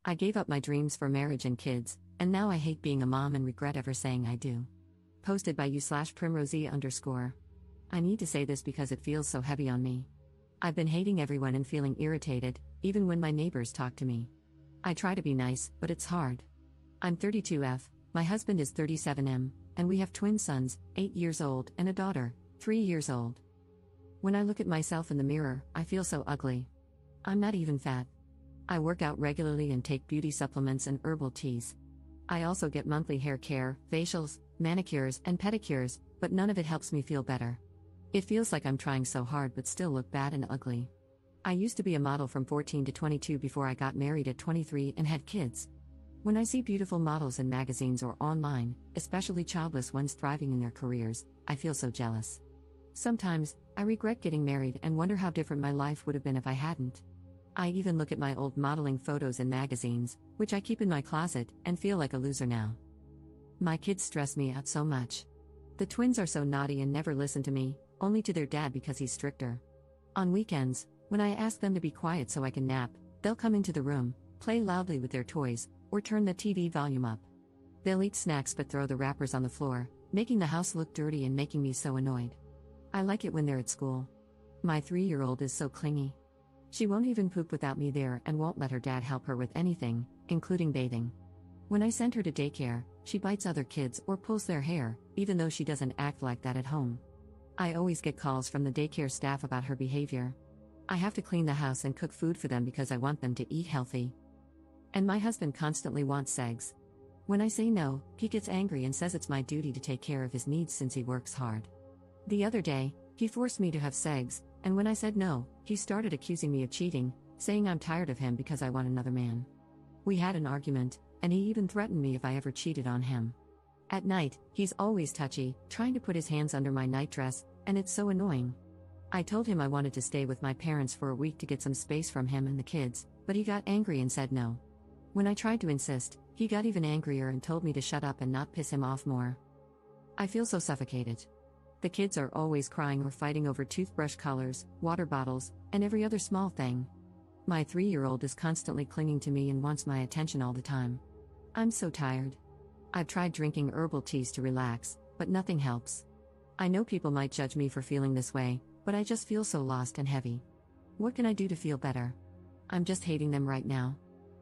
I gave up my dreams for marriage and kids, and now I hate being a mom and regret ever saying I do. Posted by you/primrosy_. I need to say this because it feels so heavy on me. I've been hating everyone and feeling irritated, even when my neighbors talk to me. I try to be nice, but it's hard. I'm 32F, my husband is 37M, and we have twin sons, 8 years old, and a daughter, 3 years old. When I look at myself in the mirror, I feel so ugly. I'm not even fat. I work out regularly and take beauty supplements and herbal teas. I also get monthly hair care, facials, manicures, and pedicures, but none of it helps me feel better. It feels like I'm trying so hard but still look bad and ugly. I used to be a model from 14 to 22 before I got married at 23 and had kids. When I see beautiful models in magazines or online, especially childless ones thriving in their careers, I feel so jealous. Sometimes, I regret getting married and wonder how different my life would have been if I hadn't. I even look at my old modeling photos in magazines, which I keep in my closet, and feel like a loser now. My kids stress me out so much. The twins are so naughty and never listen to me, only to their dad because he's stricter. On weekends, when I ask them to be quiet so I can nap, they'll come into the room, play loudly with their toys, or turn the TV volume up. They'll eat snacks but throw the wrappers on the floor, making the house look dirty and making me so annoyed. I like it when they're at school. My 3-year-old is so clingy. She won't even poop without me there and won't let her dad help her with anything, including bathing. When I send her to daycare, she bites other kids or pulls their hair, even though she doesn't act like that at home. I always get calls from the daycare staff about her behavior. I have to clean the house and cook food for them because I want them to eat healthy. And my husband constantly wants segs. When I say no, he gets angry and says it's my duty to take care of his needs since he works hard. The other day, he forced me to have segs, and when I said no, he started accusing me of cheating, saying I'm tired of him because I want another man. We had an argument, and he even threatened me if I ever cheated on him. At night, he's always touchy, trying to put his hands under my nightdress, and it's so annoying. I told him I wanted to stay with my parents for a week to get some space from him and the kids, but he got angry and said no. When I tried to insist, he got even angrier and told me to shut up and not piss him off more. I feel so suffocated. The kids are always crying or fighting over toothbrush colors, water bottles, and every other small thing. My 3-year-old is constantly clinging to me and wants my attention all the time. I'm so tired. I've tried drinking herbal teas to relax, but nothing helps. I know people might judge me for feeling this way, but I just feel so lost and heavy. What can I do to feel better? I'm just hating them right now.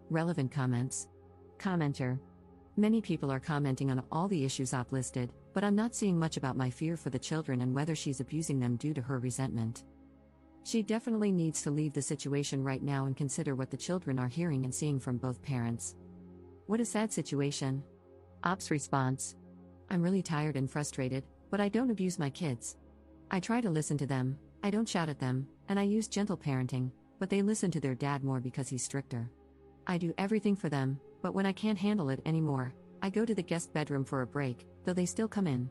Relevant comments. Commenter. Many people are commenting on all the issues I've listed, but I'm not seeing much about my fear for the children and whether she's abusing them due to her resentment. She definitely needs to leave the situation right now and consider what the children are hearing and seeing from both parents. What a sad situation. Ops response. I'm really tired and frustrated, but I don't abuse my kids. I try to listen to them, I don't shout at them, and I use gentle parenting, but they listen to their dad more because he's stricter. I do everything for them, but when I can't handle it anymore, I go to the guest bedroom for a break, though they still come in.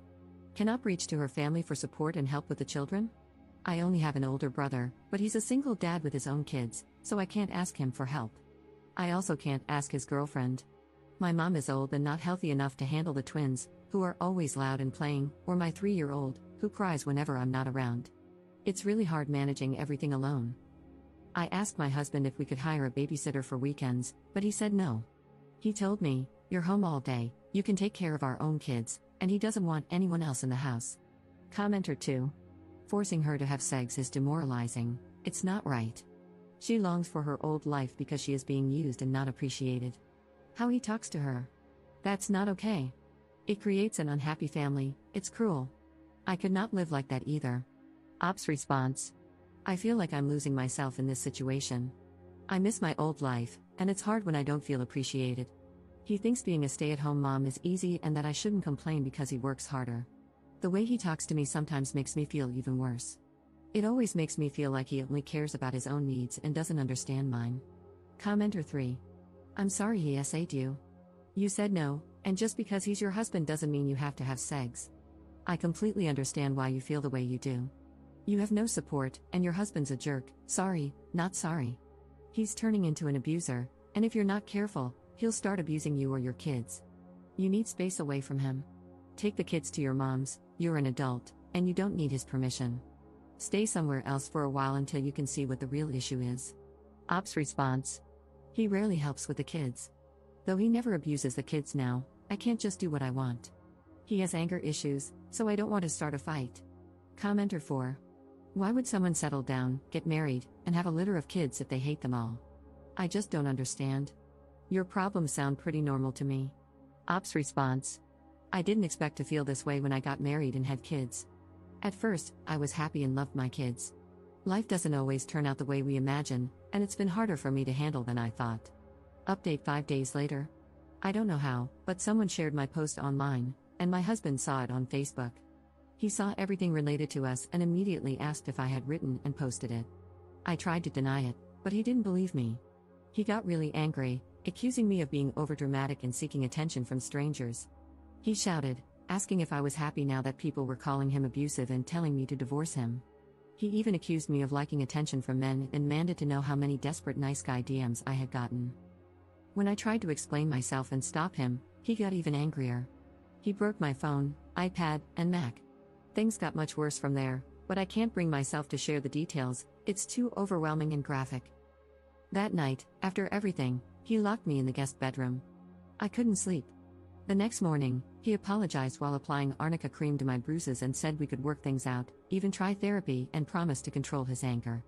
Cannot reach to her family for support and help with the children? I only have an older brother, but he's a single dad with his own kids, so I can't ask him for help. I also can't ask his girlfriend. My mom is old and not healthy enough to handle the twins, who are always loud and playing, or my 3-year-old, who cries whenever I'm not around. It's really hard managing everything alone. I asked my husband if we could hire a babysitter for weekends, but he said no. He told me, "You're home all day, you can take care of our own kids," and he doesn't want anyone else in the house. Commenter 2. Forcing her to have sex is demoralizing, it's not right. She longs for her old life because she is being used and not appreciated. How he talks to her. That's not okay. It creates an unhappy family, it's cruel. I could not live like that either. Ops response. I feel like I'm losing myself in this situation. I miss my old life, and it's hard when I don't feel appreciated. He thinks being a stay-at-home mom is easy and that I shouldn't complain because he works harder. The way he talks to me sometimes makes me feel even worse. It always makes me feel like he only cares about his own needs and doesn't understand mine. Commenter 3. I'm sorry he SA'd you. You said no, and just because he's your husband doesn't mean you have to have sex. I completely understand why you feel the way you do. You have no support, and your husband's a jerk. Sorry, not sorry. He's turning into an abuser, and if you're not careful, he'll start abusing you or your kids. You need space away from him. Take the kids to your mom's, you're an adult, and you don't need his permission. Stay somewhere else for a while until you can see what the real issue is. Ops response. He rarely helps with the kids. Though he never abuses the kids now, I can't just do what I want. He has anger issues, so I don't want to start a fight. Commenter 4. Why would someone settle down, get married, and have a litter of kids if they hate them all? I just don't understand. Your problems sound pretty normal to me. Ops response. I didn't expect to feel this way when I got married and had kids. At first, I was happy and loved my kids. Life doesn't always turn out the way we imagine, and it's been harder for me to handle than I thought. Update 5 days later. I don't know how, but someone shared my post online, and my husband saw it on Facebook. He saw everything related to us and immediately asked if I had written and posted it. I tried to deny it, but he didn't believe me. He got really angry, accusing me of being overdramatic and seeking attention from strangers. He shouted, asking if I was happy now that people were calling him abusive and telling me to divorce him. He even accused me of liking attention from men and demanded to know how many desperate nice guy DMs I had gotten. When I tried to explain myself and stop him, he got even angrier. He broke my phone, iPad, and Mac. Things got much worse from there, but I can't bring myself to share the details, it's too overwhelming and graphic. That night, after everything, he locked me in the guest bedroom. I couldn't sleep. The next morning, he apologized while applying arnica cream to my bruises and said we could work things out, even try therapy, and promised to control his anger.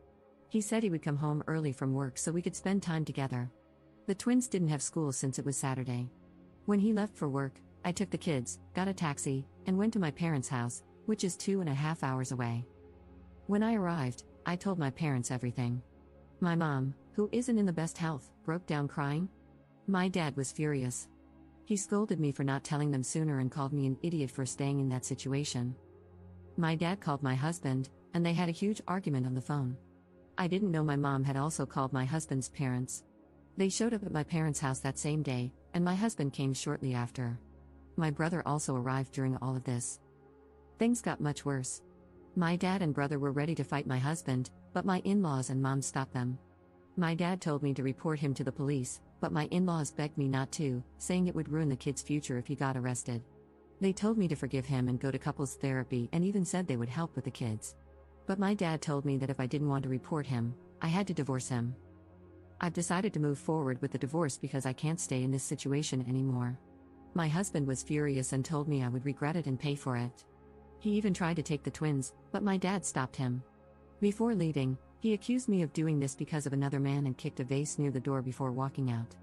He said he would come home early from work so we could spend time together. The twins didn't have school since it was Saturday. When he left for work, I took the kids, got a taxi, and went to my parents' house, which is 2.5 hours away. When I arrived, I told my parents everything. My mom, who isn't in the best health, broke down crying. My dad was furious. He scolded me for not telling them sooner and called me an idiot for staying in that situation. My dad called my husband, and they had a huge argument on the phone. I didn't know my mom had also called my husband's parents. They showed up at my parents' house that same day, and my husband came shortly after. My brother also arrived during all of this. Things got much worse. My dad and brother were ready to fight my husband, but my in-laws and mom stopped them. My dad told me to report him to the police, but my in-laws begged me not to, saying it would ruin the kid's future if he got arrested. They told me to forgive him and go to couples therapy and even said they would help with the kids. But my dad told me that if I didn't want to report him, I had to divorce him. I've decided to move forward with the divorce because I can't stay in this situation anymore. My husband was furious and told me I would regret it and pay for it. He even tried to take the twins, but my dad stopped him. Before leaving, he accused me of doing this because of another man and kicked a vase near the door before walking out.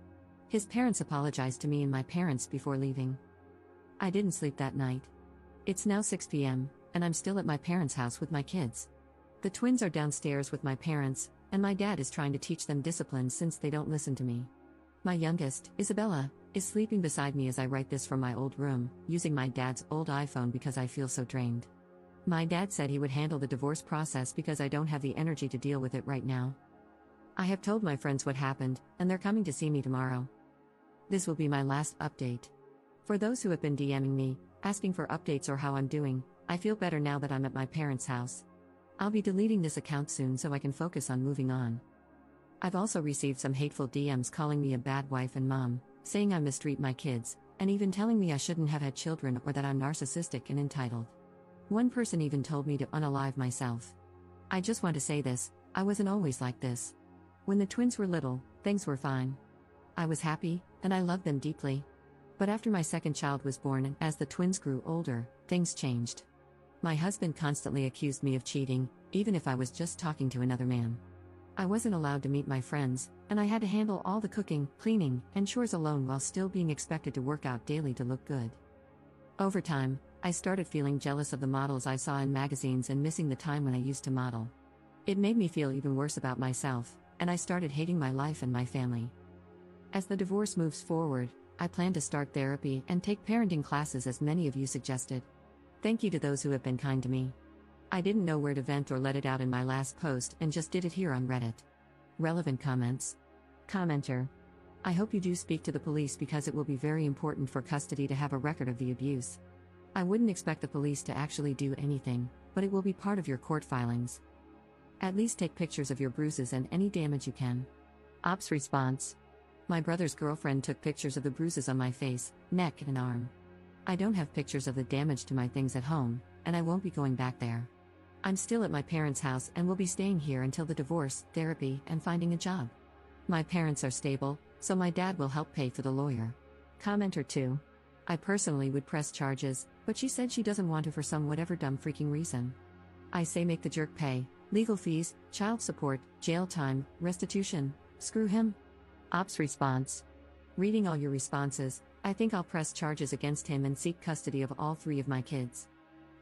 His parents apologized to me and my parents before leaving. I didn't sleep that night. It's now 6 p.m., and I'm still at my parents' house with my kids. The twins are downstairs with my parents, and my dad is trying to teach them discipline since they don't listen to me. My youngest, Isabella, is sleeping beside me as I write this from my old room, using my dad's old iPhone because I feel so drained. My dad said he would handle the divorce process because I don't have the energy to deal with it right now. I have told my friends what happened, and they're coming to see me tomorrow. This will be my last update. For those who have been DMing me, asking for updates or how I'm doing, I feel better now that I'm at my parents' house. I'll be deleting this account soon so I can focus on moving on. I've also received some hateful DMs calling me a bad wife and mom, saying I mistreat my kids, and even telling me I shouldn't have had children or that I'm narcissistic and entitled. One person even told me to unalive myself. I just want to say this, I wasn't always like this. When the twins were little, things were fine. I was happy, and I loved them deeply. But after my second child was born and as the twins grew older, things changed. My husband constantly accused me of cheating, even if I was just talking to another man. I wasn't allowed to meet my friends, and I had to handle all the cooking, cleaning, and chores alone while still being expected to work out daily to look good. Over time, I started feeling jealous of the models I saw in magazines and missing the time when I used to model. It made me feel even worse about myself, and I started hating my life and my family. As the divorce moves forward, I plan to start therapy and take parenting classes as many of you suggested. Thank you to those who have been kind to me. I didn't know where to vent or let it out in my last post and just did it here on Reddit. Relevant comments. Commenter. I hope you do speak to the police because it will be very important for custody to have a record of the abuse. I wouldn't expect the police to actually do anything, but it will be part of your court filings. At least take pictures of your bruises and any damage you can. Ops response. My brother's girlfriend took pictures of the bruises on my face, neck, and arm. I don't have pictures of the damage to my things at home, and I won't be going back there. I'm still at my parents' house and will be staying here until the divorce, therapy, and finding a job. My parents are stable, So my dad will help pay for the lawyer. Commenter 2. I personally would press charges, but she said she doesn't want to for some whatever dumb freaking reason. I say make the jerk pay, legal fees, child support, jail time, restitution, screw him. Ops response. Reading all your responses, I think I'll press charges against him and seek custody of all 3 of my kids.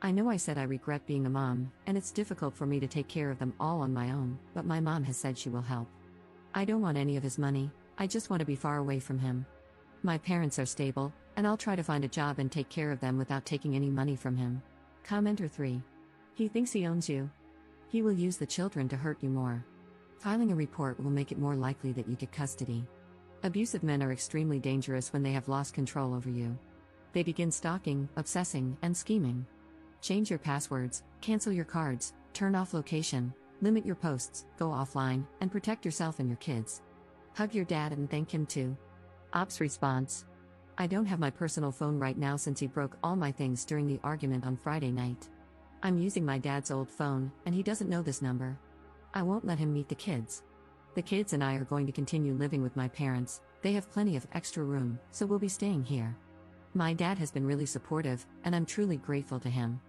I know I said I regret being a mom, and it's difficult for me to take care of them all on my own, but my mom has said she will help. I don't want any of his money, I just want to be far away from him. My parents are stable, and I'll try to find a job and take care of them without taking any money from him. Commenter 3. He thinks he owns you. He will use the children to hurt you more. Filing a report will make it more likely that you get custody. Abusive men are extremely dangerous when they have lost control over you. They begin stalking, obsessing, and scheming. Change your passwords, cancel your cards, turn off location, limit your posts, go offline, and protect yourself and your kids. Hug your dad and thank him too. Ops response. I don't have my personal phone right now since he broke all my things during the argument on Friday night. I'm using my dad's old phone, and he doesn't know this number. I won't let him meet the kids. The kids and I are going to continue living with my parents, they have plenty of extra room, so we'll be staying here. My dad has been really supportive, and I'm truly grateful to him.